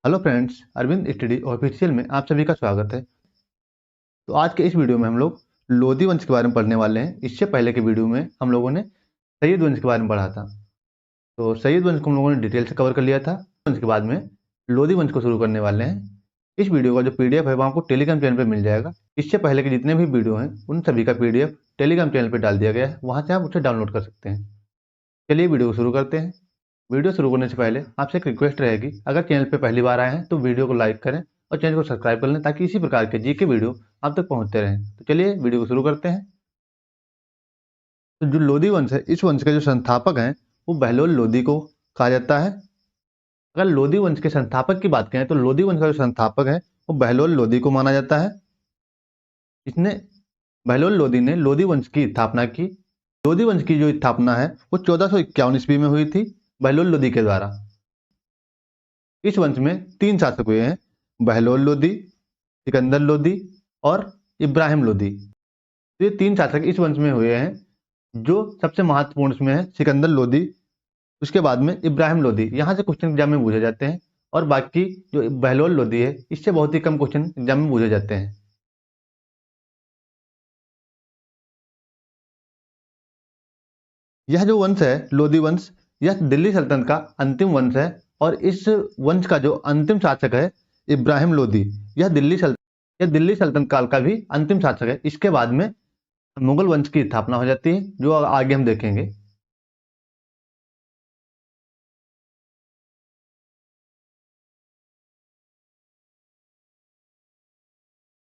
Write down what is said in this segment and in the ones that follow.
Hello friends, Arvind study official में आप सभी का स्वागत है। तो आज के इस वीडियो में हम लोग लोधी वंश के बारे में पढ़ने वाले हैं। इससे पहले के वीडियो में हम लोगों ने सैयद वंश के बारे में पढ़ा था। तो सैयद वंश को हम लोगों ने डिटेल से कवर कर लिया था। वंश के बाद में लोधी वंश को शुरू करने वाले हैं। इस वीडियो का जो पीडीएफ है वो आपको टेलीग्राम चैनल पर मिल जाएगा। इससे पहले के जितने भी वीडियो हैं उन सभी का पीडीएफ टेलीग्राम चैनल पर डाल दिया गया है, वहाँ से आप उसे डाउनलोड कर सकते हैं। चलिए वीडियो को शुरू करते हैं। वीडियो शुरू करने से पहले आपसे एक रिक्वेस्ट रहेगी, अगर चैनल पे पहली बार आए हैं तो वीडियो को लाइक करें और चैनल को सब्सक्राइब कर लें ताकि इसी प्रकार के जीके वीडियो आप तक पहुंचते रहें। तो चलिए वीडियो को शुरू करते हैं। तो जो लोधी वंश है, इस वंश के जो संस्थापक हैं वो बहलोल लोधी को कहा जाता है। अगर लोधी वंश के संस्थापक की बात करें तो लोधी वंश का जो संस्थापक है वो बहलोल लोधी को माना जाता है। इसने बहलोल लोधी ने लोधी वंश की स्थापना की। लोधी वंश की जो स्थापना है वो 1451 ईस्वी में हुई थी बहलोल लोधी के द्वारा। इस वंश में 3 शासक हुए हैं, बहलोल लोधी, सिकंदर लोधी और इब्राहिम लोधी। तो ये 3 शासक इस वंश में हुए हैं। जो सबसे महत्वपूर्ण इसमें है सिकंदर लोधी, उसके बाद में इब्राहिम लोधी। यहाँ से क्वेश्चन एग्जाम में पूछे जाते हैं और बाकी जो बहलोल लोधी है इससे बहुत ही कम क्वेश्चन एग्जाम में पूछे जाते हैं। यह जो वंश है लोधी वंश, यह दिल्ली सल्तनत का अंतिम वंश है और इस वंश का जो अंतिम शासक है इब्राहिम लोधी, यह दिल्ली सल्तनत काल का भी अंतिम शासक है। इसके बाद में मुगल वंश की स्थापना हो जाती है, जो आगे हम देखेंगे।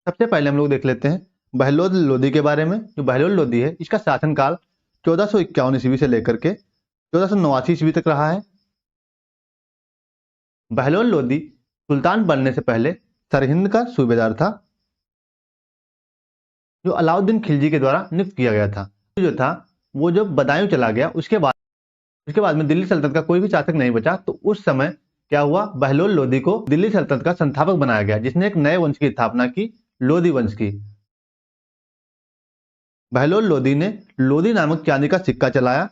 सबसे पहले हम लोग देख लेते हैं बहलोल लोधी के बारे में। जो बहलोल लोधी है इसका शासनकाल 1451 ईस्वी से लेकर के 1489 ईस्वी तक रहा है। बहलोल लोधी सुल्तान बनने से पहले सरहिंद का सूबेदार था, जो अलाउद्दीन खिलजी के द्वारा नियुक्त किया गया था। जो था वो जब बदायूं चला गया, उसके बाद में दिल्ली सल्तनत का कोई भी शासक नहीं बचा। तो उस समय क्या हुआ, बहलोल लोधी को दिल्ली सल्तनत का संस्थापक बनाया गया, जिसने एक नए वंश की स्थापना की, लोधी वंश की। बहलोल लोधी ने लोधी नामक चांदी का सिक्का चलाया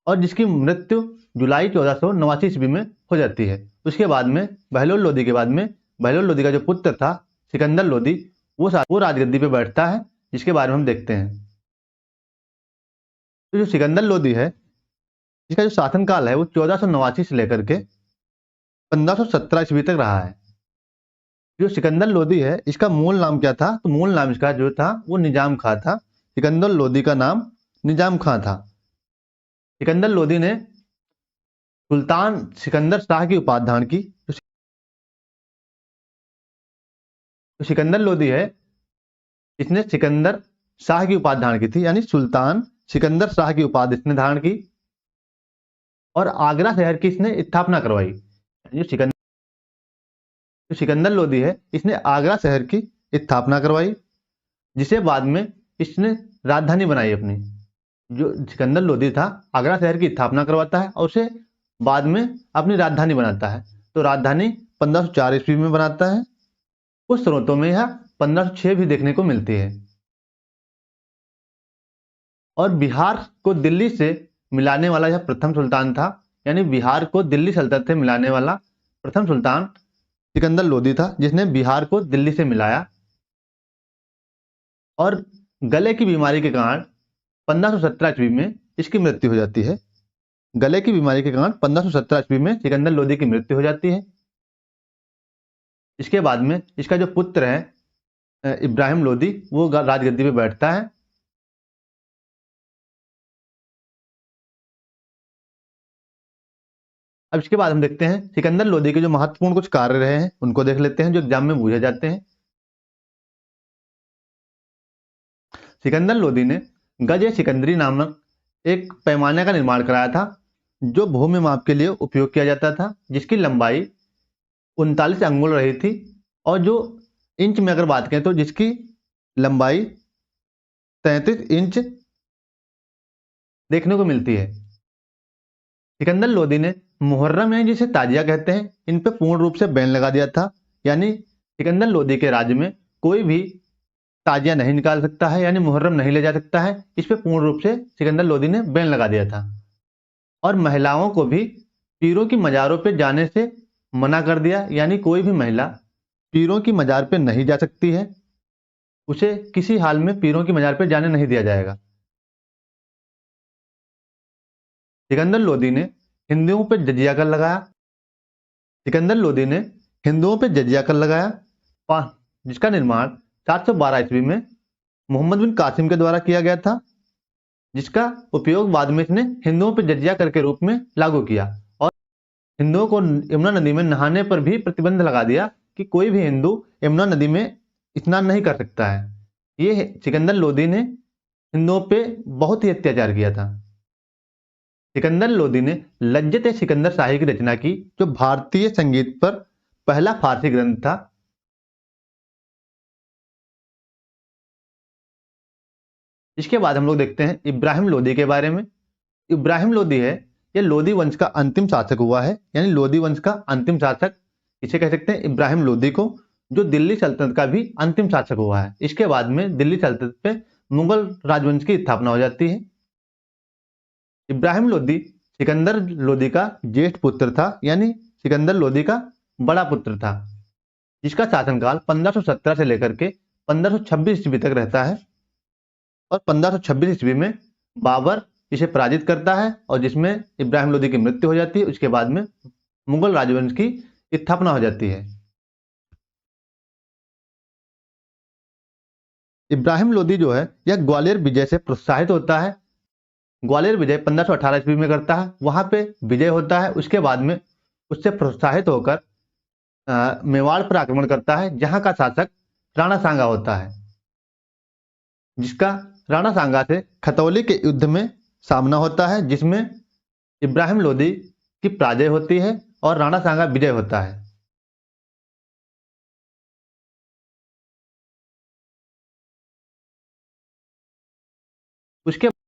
और जिसकी मृत्यु जुलाई 1489 ईस्वी में हो जाती है। उसके बाद में बहलोल लोधी के बाद में बहलोल लोधी का जो पुत्र था सिकंदर लोधी, वो राजगद्दी पे बैठता है, जिसके बारे में हम देखते हैं। तो जो सिकंदर लोधी है इसका जो शासनकाल है वो 1489 से लेकर के 1517 ईस्वी तक रहा है। जो सिकंदर लोधी है इसका मूल नाम क्या था, तो मूल नाम इसका जो था वो निजाम खां था। सिकंदर लोधी का नाम निजाम खां था। सिकंदर लोधी ने सुल्तान सिकंदर शाह की उपाधि धारण की। तो सिकंदर लोधी है इसने सिकंदर शाह की उपाधि धारण की थी, यानी सुल्तान सिकंदर शाह की उपाधि इसने धारण की और आगरा शहर की इसने स्थापना करवाई। जो सिकंदर लोधी है इसने आगरा शहर की स्थापना करवाई, जिसे बाद में इसने राजधानी बनाई अपनी। जो सिकंदर लोधी था आगरा शहर की स्थापना करवाता है और उसे बाद में अपनी राजधानी बनाता है। तो राजधानी 1504 ईस्वी में बनाता है। कुछ स्रोतों में यह 1506 भी देखने को मिलती है। और बिहार को दिल्ली से मिलाने वाला यह प्रथम सुल्तान था, यानी बिहार को दिल्ली सल्तनत से मिलाने वाला प्रथम सुल्तान सिकंदर लोधी था, जिसने बिहार को दिल्ली से मिलाया। और गले की बीमारी के कारण 1517 ईस्वी में इसकी मृत्यु हो जाती है। गले की बीमारी के कारण 1517 ईस्वी में सिकंदर लोधी की मृत्यु हो जाती है। इसके बाद में इसका जो पुत्र है इब्राहिम लोधी, वो राजगद्दी पे बैठता है। अब इसके बाद हम देखते हैं सिकंदर लोधी के जो महत्वपूर्ण कुछ कार्य रहे हैं उनको देख लेते हैं, जो एग्जाम में पूछे जाते हैं। सिकंदर लोधी ने गज सिकंदरी नामक एक पैमाने का निर्माण कराया था, जो भूमि माप के लिए उपयोग किया जाता था, जिसकी लंबाई 39 अंगुल रही थी और जो इंच में अगर बात करें तो जिसकी लंबाई 33 इंच देखने को मिलती है। सिकंदर लोधी ने मुहर्रम है जिसे ताजिया कहते हैं, इन पे पूर्ण रूप से बैन लगा दिया था, यानी सिकंदर लोधी के राज्य में कोई भी ताजिया नहीं निकाल सकता है, यानी मुहर्रम नहीं ले जा सकता है। इस पे पूर्ण रूप से सिकंदर लोधी ने बैन लगा दिया था। और महिलाओं को भी पीरों की मज़ारों पे जाने से मना कर दिया, यानी कोई भी महिला पीरों की मजार पे नहीं जा सकती है, उसे किसी हाल में पीरों की मजार पे जाने नहीं दिया जाएगा। सिकंदर लोदी ने हिंदुओं पे जजिया कर लगाया। सिकंदर लोदी ने हिंदुओं पे जजिया कर लगाया, जिसका निर्माण 712 ईस्वी में मोहम्मद बिन कासिम के द्वारा किया गया था, जिसका उपयोग बाद में इसने हिंदुओं पर जजिया कर के रूप में लागू किया और हिंदुओं को यमुना नदी में नहाने पर भी प्रतिबंध लगा दिया कि कोई भी हिंदू यमुना नदी में स्नान नहीं कर सकता है। ये सिकंदर लोदी ने हिंदुओं पे बहुत ही अत्याचार किया था। सिकंदर लोदी ने लज्जत सिकंदर शाही की रचना की, जो भारतीय संगीत पर पहला फारसी ग्रंथ था। इसके बाद हम लोग देखते हैं इब्राहिम लोदी के बारे में। इब्राहिम लोदी है, यह लोदी वंश का अंतिम शासक हुआ है, यानी लोदी वंश का अंतिम शासक इसे कह सकते हैं इब्राहिम लोदी को, जो दिल्ली सल्तनत का भी अंतिम शासक हुआ है। इसके बाद में दिल्ली सल्तनत पे मुगल राजवंश की स्थापना हो जाती है। इब्राहिम लोदी सिकंदर लोदी का ज्येष्ठ पुत्र था, यानी सिकंदर लोदी का बड़ा पुत्र था, जिसका शासनकाल 1517 से लेकर के 1526 ईस्वी तक रहता है। और 1526 ईस्वी में बाबर इसे पराजित करता है और जिसमें इब्राहिम लोदी की मृत्यु हो जाती है। उसके बाद में मुगल राजवंश की स्थापना हो जाती है। इब्राहिम लोदी जो है यह ग्वालियर विजय से प्रोत्साहित होता है। ग्वालियर विजय 1518 ईस्वी में करता है, वहां पे विजय होता है। उसके बाद में उससे प्रोत्साहित होकर मेवाड़ पर आक्रमण करता है, जहां का शासक राणा सांगा होता है, जिसका राणा सांगा से खतौली के युद्ध में सामना होता है, जिसमें इब्राहिम लोदी की पराजय होती है और राणा सांगा विजय होता है।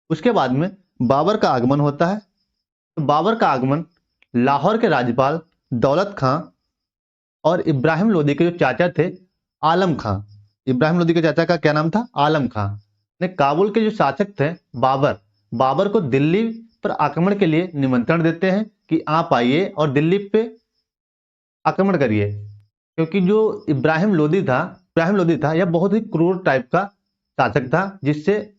उसके बाद में बाबर का आगमन होता है। तो बाबर का आगमन लाहौर के राज्यपाल दौलत खां और इब्राहिम लोदी के जो चाचा थे आलम खां, इब्राहिम लोदी के चाचा का क्या नाम था? आलम खां ने काबुल के जो शासक थे बाबर को दिल्ली पर आक्रमण के लिए निमंत्रण देते हैं कि आप आइए और दिल्ली पे आक्रमण करिए, क्योंकि जो इब्राहिम लोदी था यह बहुत ही क्रूर टाइप का शासक था, जिससे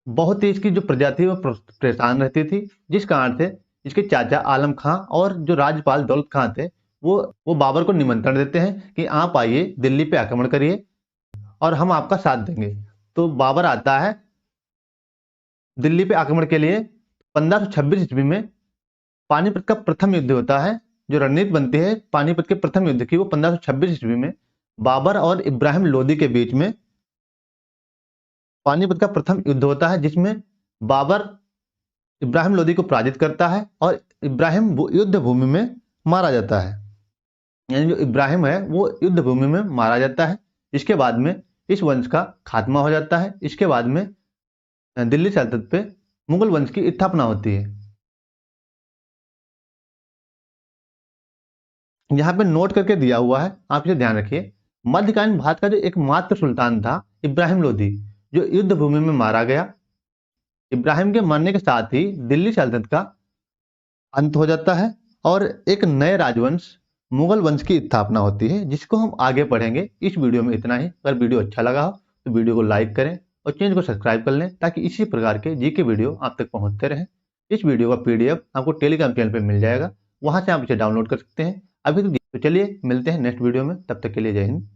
बहुत ही इसकी जो प्रजा थी वो परेशान रहती थी, जिस कारण से इसके चाचा आलम खां और जो राज्यपाल दौलत खां थे वो बाबर को निमंत्रण देते हैं कि आप आइए दिल्ली पे आक्रमण करिए और हम आपका साथ देंगे। तो बाबर आता है दिल्ली पे आक्रमण के लिए। 1526 ईस्वी में पानीपत का प्रथम युद्ध होता है। जो रणनीति बनती है पानीपत के प्रथम युद्ध की, वो 1526 ईस्वी में बाबर और इब्राहिम लोदी के बीच में पानीपत का प्रथम युद्ध होता है, जिसमें बाबर इब्राहिम लोदी को पराजित करता है और इब्राहिम युद्ध भूमि में मारा जाता है, यानी जो इब्राहिम है वो युद्ध भूमि में मारा जाता है। इसके बाद में इस वंश का खात्मा हो जाता है। इसके बाद में दिल्ली सल्तनत पे मुगल वंश की स्थापना होती है। यहाँ पे नोट करके दिया हुआ है, आप इसे ध्यान रखिए। मध्यकालीन भारत का जो एकमात्र सुल्तान था इब्राहिम लोदी, जो युद्ध भूमि में मारा गया। इब्राहिम के मरने के साथ ही दिल्ली सल्तनत का अंत हो जाता है और एक नए राजवंश मुगल वंश की स्थापना होती है, जिसको हम आगे पढ़ेंगे। इस वीडियो में इतना ही। अगर वीडियो अच्छा लगा हो तो वीडियो को लाइक करें और चैनल को सब्सक्राइब कर लें, ताकि इसी प्रकार के जीके वीडियो आप तक पहुंचते रहें। इस वीडियो का पीडीएफ आपको टेलीग्राम चैनल पर मिल जाएगा, वहां से आप इसे डाउनलोड कर सकते हैं। अभी तो चलिए मिलते हैं नेक्स्ट वीडियो में, तब तक के लिए जय हिंद।